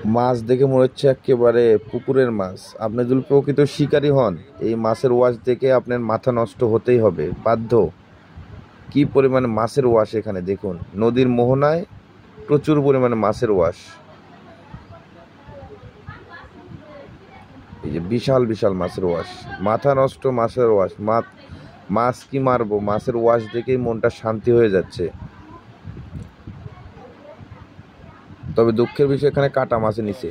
মাছ দেখে মনে হচ্ছে একেবারে পুকুরের মাছ। আপনি যদি প্রকৃত শিকারী হন, এই মাছের ওয়াশ দেখে আপনার মাথা নষ্ট হতেই হবে, বাধ্য। কি পরিমাণে মাছের ওয়াশ এখানে দেখুন, নদীর মোহনায় প্রচুর পরিমাণে মাছের ওয়াশ। এই যে বিশাল বিশাল মাছের ওয়াশ, মাথা নষ্ট মাছের ওয়াশ। মাছ কি মারবো, মাছের ওয়াশ দেখেই মনটা শান্তি হয়ে যাচ্ছে। তবে দুঃখের বিষয় এখানে কাটা মাছ নিচে।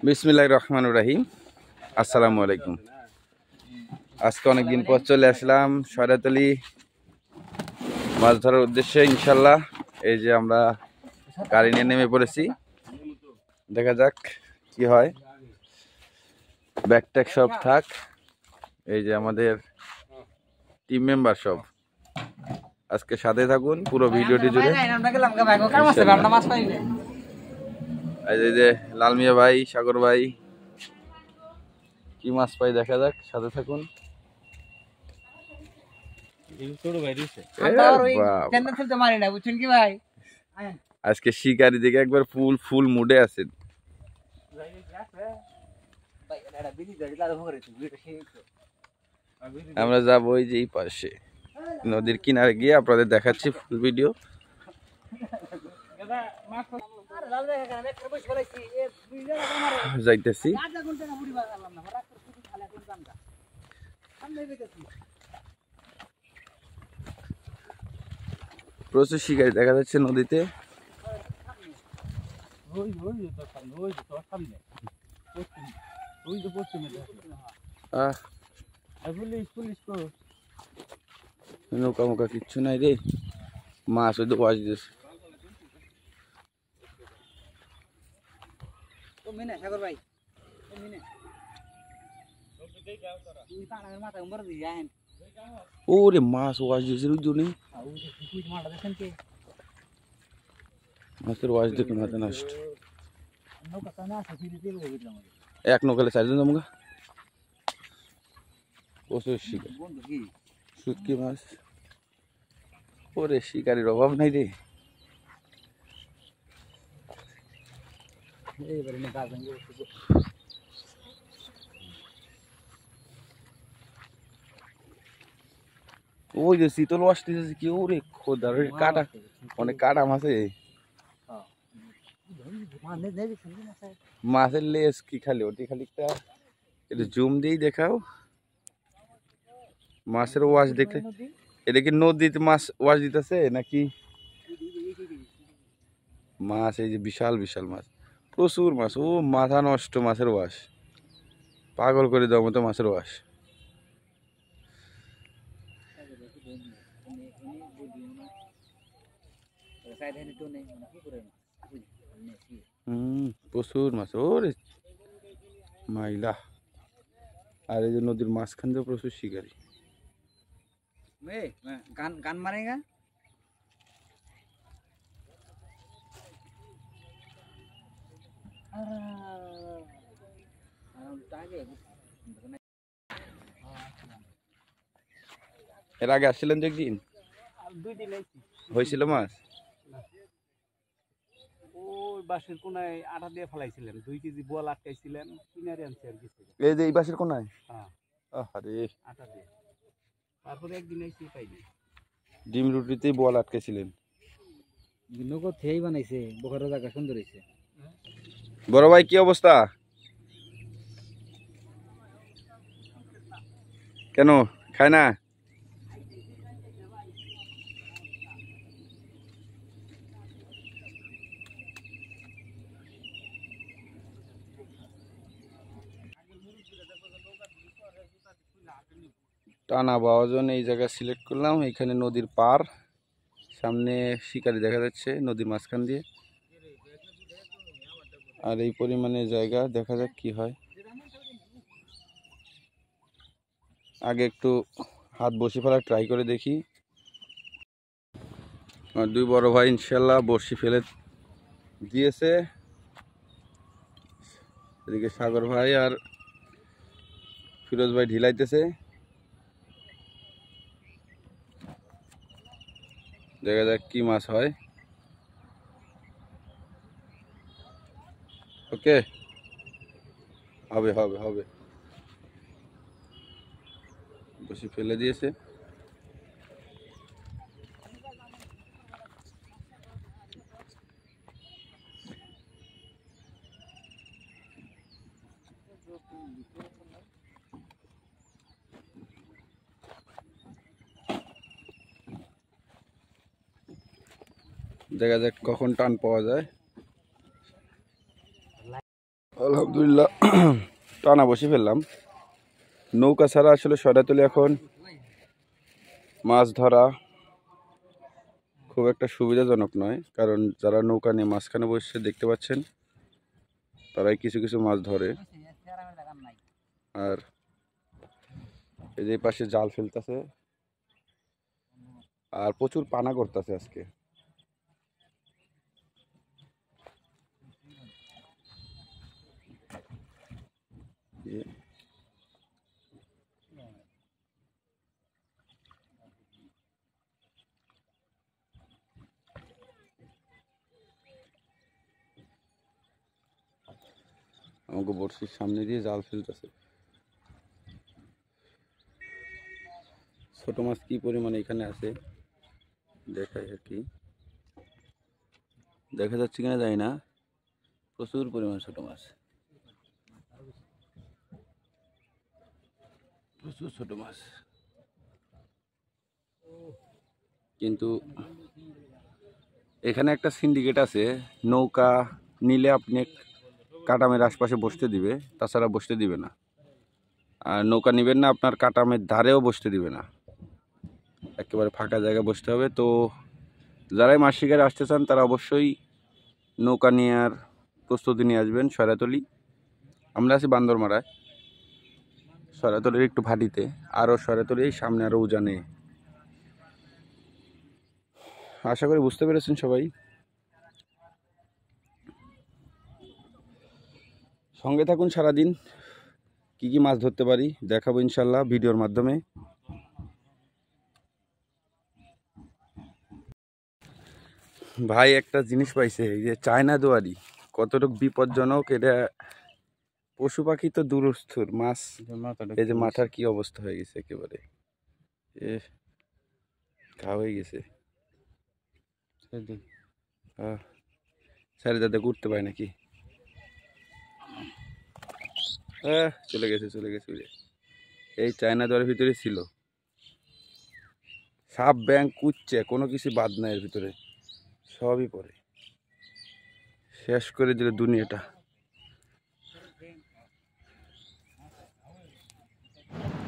বিসমিল্লাহির রহমানির রহিম, আসসালামু আলাইকুম। আজকে অনেকদিন পর চলে আসলাম সয়রাতলী মাছ ধরার উদ্দেশ্যে ইনশাল্লাহ। এই যে আমরা গাড়ি নিয়ে নেমে পড়েছি, দেখা যাক কি হয়। ব্যাগ ট্যাগ সব থাক, এই যে আমাদের টিম মেম্বার সব। আজকে সাথে থাকুন পুরো ভিডিওটি জুড়ে। এই যে লাল মিয়া ভাই, সাগর ভাই, কি মাছ পাই দেখা যাক, সাথে থাকুন। আজকে শিকারি দিকে একবার ফুল মুডে আছেন। আমরা যাবো ওই যে এই পাশে নদীর কিনারে গিয়ে আপনাদের দেখাচ্ছি ফুল ভিডিও। যাইতেছি, প্রচুর শিকারি দেখা যাচ্ছে নদীতে। নৌকা মোকা কিচ্ছু নাই রে, মাছ হয়তো ওয়াশ দিয়েছে। ওরে মাছ ওয়াশ দিয়েছে, নেই মাছের ওয়াশ দেখে মাথা নষ্ট। এক নৌকালে চারজন যাবো, প্রচুর শিকার, শুটকি মাছ। ওরে শিকারির অভাব নাই রে। ওই যে শীতল ওয়াশ দিতেছে কি, ওরে খোদা কাটা, অনেক কাটা মাছে। মাছের লেজ কি খালি ওটি খালি একটু জুম দিয়েই দেখাও। মাছের ওয়াশ দেখে এটা কি নদীতে মাছ ওয়াশ দিতেছে নাকি মাছ? এই যে বিশাল বিশাল মাছ, প্রচুর মাছ। ও মাথা নষ্ট মাছের ওয়াশ, পাগল করে দেওয়ার মতো মাছের ওয়াশ। প্রচুর মাছ, ওরে মাইলা। আর এই যে নদীর মাঝখান দিয়ে প্রচুর শিকারি। গান মারেগা এর আগে আসছিলেন তো একদিন, হয়েছিল মাছ? ওই বাঁশের কোনায় আটা দিয়ে ফেলাইছিলেন, 2 কেজি বোয়াল আটকাইছিলেন, কিনারে আনছি আর কিছু। এই যে এই বাঁশের কোনায়? হ্যাঁ, আরে আটা দিয়ে। তারপরে একদিন এসে পাইনি। ডিম রুটিতেই বল আটকেছিলেন। নৌকো থেই বানাইছে, বোখারো জায়গা সুন্দর হয়েছে। বড় ভাই কি অবস্থা? কেন খায় না? টানা বাওয়াজন এই জায়গা সিলেক্ট করলাম। এখানে নদীর পার, সামনে শিকারি দেখা যাচ্ছে নদীর মাঝখান দিয়ে। আর এই পরিমাণে জায়গা, দেখা যাক কি হয়। আগে একটু হাত বসে ফেলা ট্রাই করে দেখি। আর 2 বড় ভাই ইনশাল্লাহ বড়শি ফেলে দিয়েছে। এদিকে সাগর ভাই আর ফিরোজ ভাই ঢিলাইতেছে। দেখা যাক কি মাছ হয়। ওকে। হবে হবে হবে, বসি ফেলে দিয়েছে। দেখা যাক কখন টান পাওয়া যায়। আলহামদুলিল্লাহ টানা বসে ফেললাম। নৌকা ছাড়া আসলে সরাতলি এখন মাছ ধরা খুব একটা সুবিধাজনক নয়, কারণ যারা নৌকা নিয়ে মাঝখানে বসে দেখতে পাচ্ছেন তারাই কিছু কিছু মাছ ধরে। আর এই যে পাশে জাল ফেলতেছে আর প্রচুর পানা করতেছে আজকে। আমাকে বড়শির সামনে দিয়ে জাল ফেলতেছে। ছোট মাছ কি পরিমাণে এখানে আছে দেখাই আর কি, দেখা যাচ্ছে কিনা যায় না, প্রচুর পরিমাণ ছোট মাছ, প্রচুর ছোট মাছ। কিন্তু এখানে একটা সিন্ডিকেট আছে, নৌকা নিলে আপনি কাটামের আশপাশে বসতে দিবে, তাছাড়া বসতে দিবে না। আর নৌকা নেবেন না, আপনার কাটামের ধারেও বসতে দিবে না, একেবারে ফাঁকা জায়গায় বসতে হবে। তো যারাই মাছ শিকারে আসতে চান তারা অবশ্যই নৌকা নিয়ে আর প্রস্তুতি নিয়ে আসবেন। সরাতলি আমরা আছি বান্দরমারায়, সরাতলির একটু ভাটিতে, আরও সরাতলি সামনে আরও উজানে। আশা করি বুঝতে পেরেছেন সবাই। সঙ্গে থাকুন সারাদিন, কি কি মাছ ধরতে পারি দেখাবো ইনশাল্লাহ ভিডিওর মাধ্যমে। ভাই একটা জিনিস পাইছে, এই যে চায়না দোয়ারি, কতটুকু বিপজ্জনক এটা। পশু পাখি তো দূরস্থর, মাছ এই যে মাথার কি অবস্থা হয়ে গেছে, একেবারে ঘা হয়ে গেছে। সারি দাদা উঠতে পায় নাকি, চলে গেছে চলে গেছে। এই চায়না দোয়ারের ভিতরে ছিল সাপ, ব্যাং, কুচ্ছে, কোনো কিছু বাদ নাই এর ভিতরে, সবই পড়ে শেষ করে দিল দুনিয়াটা।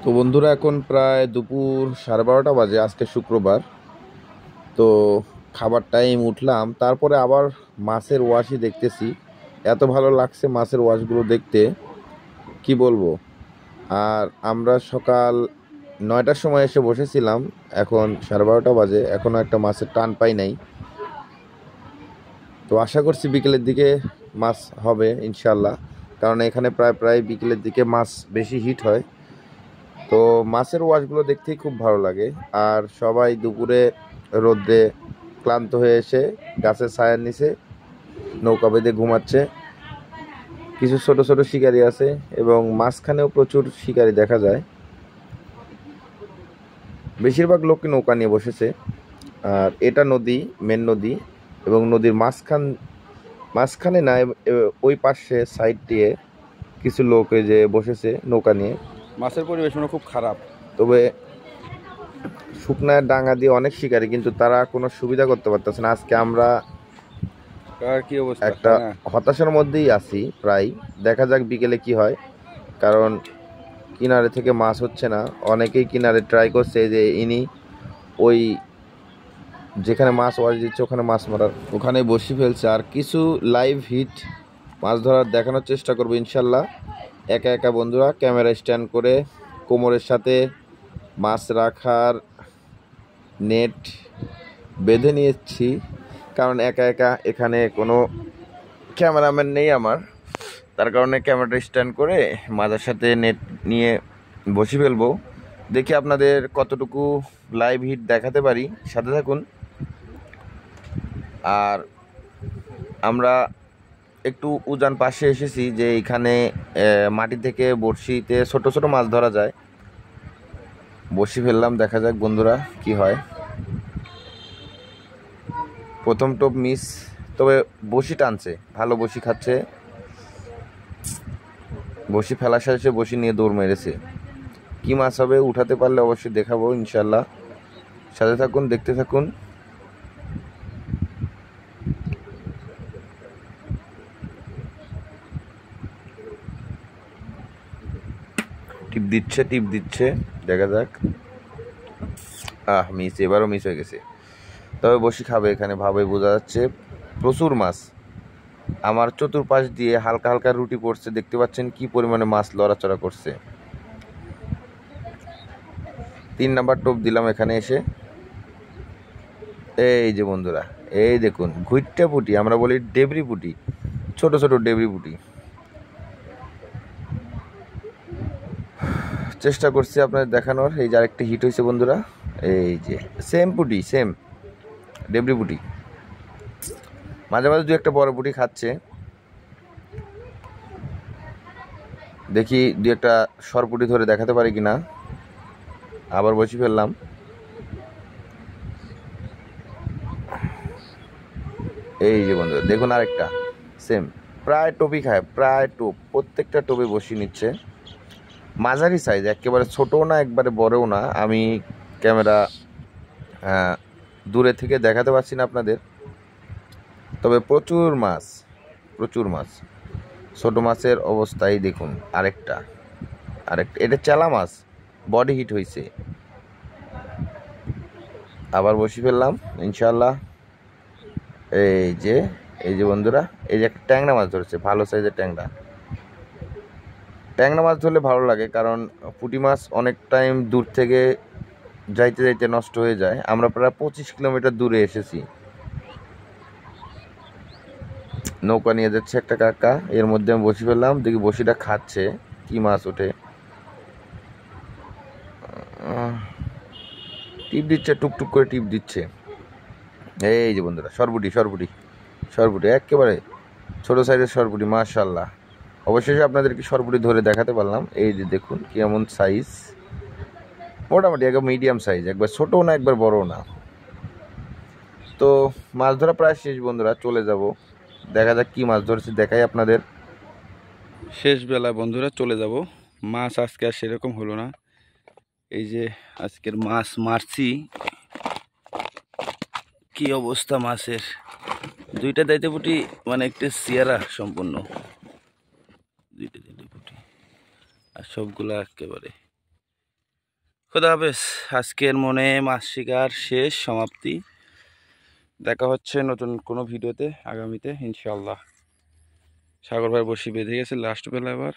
তো বন্ধুরা এখন প্রায় দুপুর 12:30 বাজে, আজকে শুক্রবার। তো খাবার টাইম উঠলাম, তারপরে আবার মাছের ওয়াশই দেখতেছি। এত ভালো লাগছে মাছের ওয়াশগুলো দেখতে, কি বলবো। আর আমরা সকাল 9টার সময় এসে বসেছিলাম, এখন 12:30 বাজে, এখনও একটা মাছের টান পাই নাই। তো আশা করছি বিকেলের দিকে মাছ হবে ইনশাল্লাহ, কারণ এখানে প্রায় প্রায় বিকেলের দিকে মাছ বেশি হিট হয়। তো মাছের ওয়াশগুলো দেখতেই খুব ভালো লাগে। আর সবাই দুপুরে রোদ্রে ক্লান্ত হয়ে এসে গাছের ছায়ার নিচে নৌকা বেঁধে ঘুমাচ্ছে। কিছু ছোট ছোট শিকারি আছে এবং মাঝখানেও প্রচুর শিকারি দেখা যায়। বেশিরভাগ লোকই নৌকা নিয়ে বসেছে। আর এটা নদী, মেন নদী, এবং নদীর মাঝখানে না, ওই পাশে সাইড দিয়ে কিছু লোক যে বসেছে নৌকা নিয়ে। মাছের পরিবেশ মানে খুব খারাপ, তবে শুকনার ডাঙা দিয়ে অনেক শিকারি, কিন্তু তারা কোনো সুবিধা করতে পারতেছে না। আজকে আমরা কি অবস্থা, একটা হতাশার মধ্যেই আছি প্রায়। দেখা যাক বিকেলে কি হয়, কারণ কিনারে থেকে মাছ হচ্ছে না। অনেকেই কিনারে ট্রাই করছে, যে ইনি ওই যেখানে মাছ ওয়াশ দিচ্ছে ওখানে মাছ মারার, ওখানে বসে ফেলছে। আর কিছু লাইভ হিট মাছ ধরার দেখানোর চেষ্টা করবো ইনশাল্লাহ। একা একা বন্ধুরা ক্যামেরা স্ট্যান্ড করে কোমরের সাথে মাছ রাখার নেট বেঁধে নিয়েছি, কারণ একা একা এখানে কোনো ক্যামেরাম্যান নেই আমার, তার কারণে ক্যামেরাটা স্ট্যান্ড করে মাঝের সাথে নেট নিয়ে বসে ফেলবো। দেখি আপনাদের কতটুকু লাইভ হিট দেখাতে পারি, সাথে থাকুন। আর আমরা একটু উজান পাশে এসেছি যে এখানে মাটি থেকে বড়শিতে ছোট ছোট মাছ ধরা যায়। বড়শি ফেললাম, দেখা যাক বন্ধুরা কি হয়। প্রথম টোপ মিস, তবে বড়শি টানছে, ভালো বড়শি খাচ্ছে। বড়শি ফেলার সাথে বড়শি নিয়ে দৌড় মেরেছে। কি মাছ হবে উঠাতে পারলে অবশ্যই দেখাবো ইনশাল্লাহ। সাথে থাকুন, দেখতে থাকুন। টিপ দিচ্ছে, দেখা যাক। মিস, এবারও মিস হয়ে গেছে। তবে বসি খাবে এখানে, ভাবে বোঝা যাচ্ছে। প্রচুর মাছ। আমার চতুর্পাশ দিয়ে হালকা হালকা রুটি পড়ছে, দেখতে পাচ্ছেন কি পরিমাণে মাছ লড়াচড়া করছে। 3 নাম্বার টোপ দিলাম এখানে এসে। এই যে বন্ধুরা, এই দেখুন ঘুইট্টা পুঁটি, আমরা বলি ডেবরি পুঁটি, ছোট ছোট ডেবরি পুঁটি। চেষ্টা করছি আপনাদের দেখানোর। এই যে আরেকটা হিট হয়েছে বন্ধুরা, এই যে সেম পুঁটি, সেম ডেবরি পুঁটি। মাঝে মাঝে 2-1 বড় পুঁটি খাচ্ছে। দেখি 2-1 সরপুটি ধরে দেখাতে পারি কিনা। আবার বসি ফেললাম। এই যে বন্ধুরা দেখুন আরেকটা সেম, প্রায় টোপই খায়, প্রায় টোপ, প্রত্যেকটা টোপে বসিয়ে নিচ্ছে। মাঝারি সাইজ, একেবারে ছোটও না একবারে বড়ও না। আমি ক্যামেরা দূরে থেকে দেখাতে পারছি না আপনাদের, তবে প্রচুর মাছ, প্রচুর মাছ। ছোট মাছের অবস্থায় দেখুন। আরেকটা, এটা চেলা মাছ, বডি হিট হয়েছে। আবার বসি ফেললাম ইনশাল্লাহ। এই যে বন্ধুরা, এই যে একটা ট্যাংরা মাছ ধরেছে, ভালো সাইজের ট্যাংরা মাছ ধরলে ভালো লাগে, কারণ পুঁটি মাছ অনেক টাইম দূর থেকে যাইতে যাইতে নষ্ট হয়ে যায়। আমরা প্রায় 25 কিলোমিটার দূরে এসেছি। নৌকা নিয়ে যাচ্ছে একটা কাকা, এর মধ্যে আমি বসি ফেললাম। দেখি বসিটা খাচ্ছে, কি মাছ ওঠে। টিপ দিচ্ছে, টুকটুক করে টিপ দিচ্ছে। এই যে বন্ধুরা সরপুটি একেবারে ছোট সাইজের সরপুটি, মাশাআল্লাহ। অবশেষে আপনাদেরকে সরপুটি ধরে দেখাতে পারলাম। এই যে দেখুন কেমন সাইজ, মোটামুটি একবার মিডিয়াম সাইজ, একবার ছোটও না একবার বড়ও না। তো মাছ ধরা প্রায় শেষ বন্ধুরা, চলে যাব। দেখা যাক কি মাছ ধরেছে, দেখাই আপনাদের। শেষ বেলা বন্ধুরা, চলে যাব। মাছ আজকে আর সেরকম হলো না। এই যে আজকের মাছ মারছি, কি অবস্থা মাছের। 2টা দাইতে পুঁটি, মানে একটা সিয়ারা সম্পূর্ণ, 2টা দাইতে পুঁটি, আর সবগুলা একেবারে। খোদা হাফেজ। আজকের মনে মাছ শিকার শেষ, সমাপ্তি। দেখা হচ্ছে নতুন কোনো ভিডিওতে আগামীতে ইনশাআল্লাহ। সাগর ভাই বসি বেঁধে গেছে লাস্ট বেলা এবার।